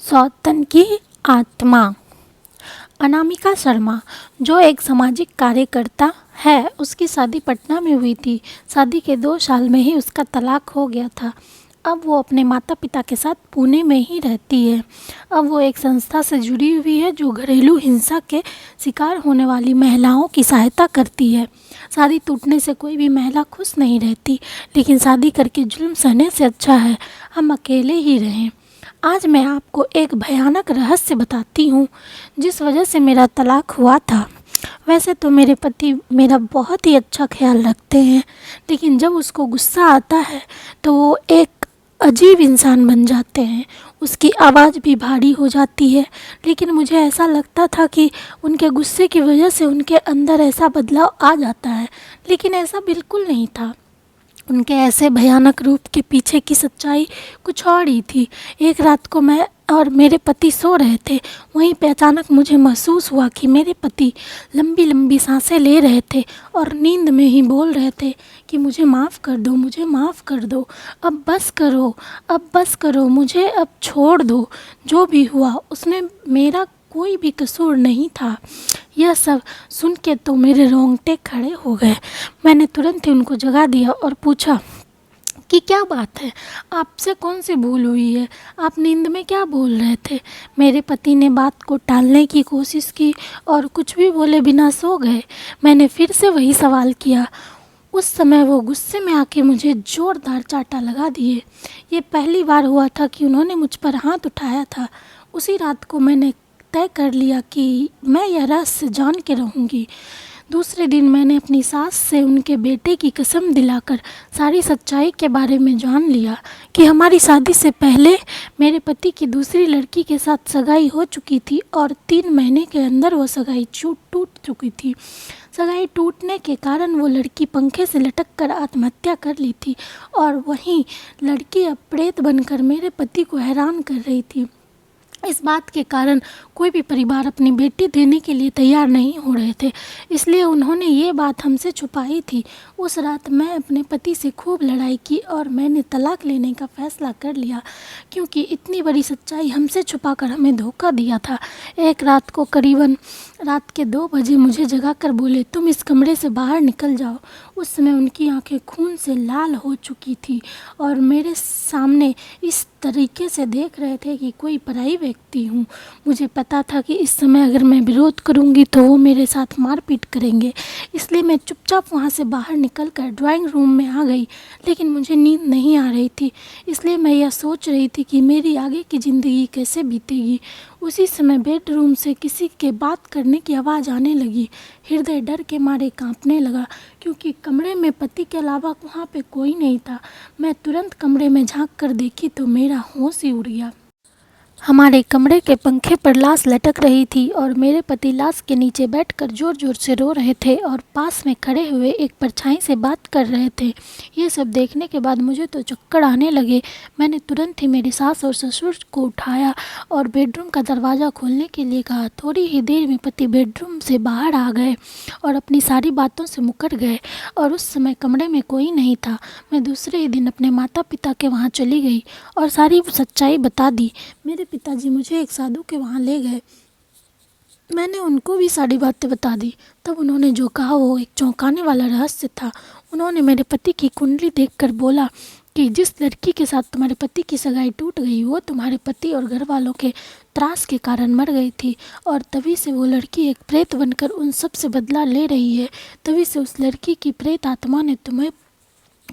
सौतन की आत्मा। अनामिका शर्मा, जो एक सामाजिक कार्यकर्ता है, उसकी शादी पटना में हुई थी। शादी के 2 साल में ही उसका तलाक हो गया था। अब वो अपने माता पिता के साथ पुणे में ही रहती है। अब वो एक संस्था से जुड़ी हुई है जो घरेलू हिंसा के शिकार होने वाली महिलाओं की सहायता करती है। शादी टूटने से कोई भी महिला खुश नहीं रहती, लेकिन शादी करके जुल्म सहने से अच्छा है हम अकेले ही रहें। आज मैं आपको एक भयानक रहस्य बताती हूँ जिस वजह से मेरा तलाक हुआ था। वैसे तो मेरे पति मेरा बहुत ही अच्छा ख्याल रखते हैं, लेकिन जब उसको गुस्सा आता है तो वो एक अजीब इंसान बन जाते हैं। उसकी आवाज़ भी भारी हो जाती है, लेकिन मुझे ऐसा लगता था कि उनके गुस्से की वजह से उनके अंदर ऐसा बदलाव आ जाता है, लेकिन ऐसा बिल्कुल नहीं था। उनके ऐसे भयानक रूप के पीछे की सच्चाई कुछ और ही थी। एक रात को मैं और मेरे पति सो रहे थे। वहीं पे अचानक मुझे महसूस हुआ कि मेरे पति लंबी लंबी सांसें ले रहे थे और नींद में ही बोल रहे थे कि मुझे माफ़ कर दो, मुझे माफ़ कर दो, अब बस करो, अब बस करो, मुझे अब छोड़ दो। जो भी हुआ उसमें मेरा कोई भी कसूर नहीं था। यह सब सुन के तो मेरे रोंगटे खड़े हो गए। मैंने तुरंत ही उनको जगा दिया और पूछा कि क्या बात है, आपसे कौन सी भूल हुई है, आप नींद में क्या बोल रहे थे। मेरे पति ने बात को टालने की कोशिश की और कुछ भी बोले बिना सो गए। मैंने फिर से वही सवाल किया। उस समय वो गुस्से में आके मुझे ज़ोरदार चाटा लगा दिए। ये पहली बार हुआ था कि उन्होंने मुझ पर हाथ उठाया था। उसी रात को मैंने तय कर लिया कि मैं यह रहस्य जान के रहूँगी। दूसरे दिन मैंने अपनी सास से उनके बेटे की कसम दिलाकर सारी सच्चाई के बारे में जान लिया कि हमारी शादी से पहले मेरे पति की दूसरी लड़की के साथ सगाई हो चुकी थी और 3 महीने के अंदर वो सगाई टूट चुकी थी। सगाई टूटने के कारण वो लड़की पंखे से लटक कर आत्महत्या कर ली थी और वहीं लड़की अब प्रेत बनकर मेरे पति को हैरान कर रही थी। इस बात के कारण कोई भी परिवार अपनी बेटी देने के लिए तैयार नहीं हो रहे थे, इसलिए उन्होंने ये बात हमसे छुपाई थी। उस रात मैं अपने पति से खूब लड़ाई की और मैंने तलाक लेने का फ़ैसला कर लिया, क्योंकि इतनी बड़ी सच्चाई हमसे छुपाकर हमें धोखा दिया था। एक रात को करीबन रात के 2 बजे मुझे जगाकर बोले, तुम इस कमरे से बाहर निकल जाओ। उस समय उनकी आंखें खून से लाल हो चुकी थी और मेरे सामने इस तरीके से देख रहे थे कि कोई पराई व्यक्ति हूँ। मुझे पता था कि इस समय अगर मैं विरोध करूँगी तो वो मेरे साथ मारपीट करेंगे, इसलिए मैं चुपचाप वहाँ से बाहर निकलकर ड्राइंग रूम में आ गई। लेकिन मुझे नींद नहीं आ रही थी, इसलिए मैं यह सोच रही थी कि मेरी आगे की ज़िंदगी कैसे बीतेगी। उसी समय बेडरूम से किसी के बात करने की आवाज़ आने लगी। हृदय डर के मारे कांपने लगा, क्योंकि कमरे में पति के अलावा वहाँ पे कोई नहीं था। मैं तुरंत कमरे में झांक कर देखी तो मेरा होश ही उड़ गया। हमारे कमरे के पंखे पर लाश लटक रही थी और मेरे पति लाश के नीचे बैठकर ज़ोर ज़ोर से रो रहे थे और पास में खड़े हुए एक परछाई से बात कर रहे थे। ये सब देखने के बाद मुझे तो चक्कर आने लगे। मैंने तुरंत ही मेरी सास और ससुर को उठाया और बेडरूम का दरवाज़ा खोलने के लिए कहा। थोड़ी ही देर में पति बेडरूम से बाहर आ गए और अपनी सारी बातों से मुकर गए और उस समय कमरे में कोई नहीं था। मैं दूसरे ही दिन अपने माता पिता के वहाँ चली गई और सारी सच्चाई बता दी। मेरे पिताजी मुझे एक साधु के वहाँ ले गए। मैंने उनको भी सारी बातें बता दी। तब उन्होंने जो कहा वो एक चौंकाने वाला रहस्य था। उन्होंने मेरे पति की कुंडली देखकर बोला कि जिस लड़की के साथ तुम्हारे पति की सगाई टूट गई वो तुम्हारे पति और घर वालों के त्रास के कारण मर गई थी और तभी से वो लड़की एक प्रेत बनकर उन सब से बदला ले रही है। तभी से उस लड़की की प्रेत आत्मा ने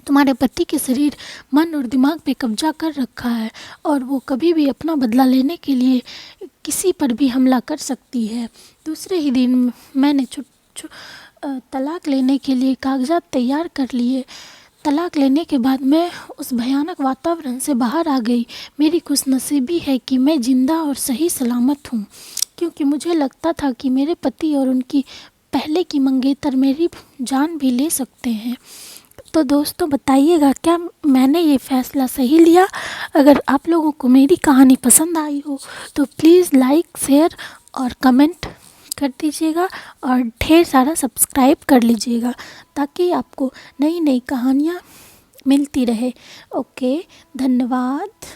तुम्हारे पति के शरीर, मन और दिमाग पे कब्जा कर रखा है और वो कभी भी अपना बदला लेने के लिए किसी पर भी हमला कर सकती है। दूसरे ही दिन मैंने तलाक लेने के लिए कागजात तैयार कर लिए। तलाक लेने के बाद मैं उस भयानक वातावरण से बाहर आ गई। मेरी खुशनसीबी है कि मैं जिंदा और सही सलामत हूँ, क्योंकि मुझे लगता था कि मेरे पति और उनकी पहले की मंगेतर मेरी जान भी ले सकते हैं। तो दोस्तों बताइएगा, क्या मैंने ये फ़ैसला सही लिया? अगर आप लोगों को मेरी कहानी पसंद आई हो तो प्लीज़ लाइक, शेयर और कमेंट कर दीजिएगा और ढेर सारा सब्सक्राइब कर लीजिएगा, ताकि आपको नई नई कहानियाँ मिलती रहे। ओके, धन्यवाद।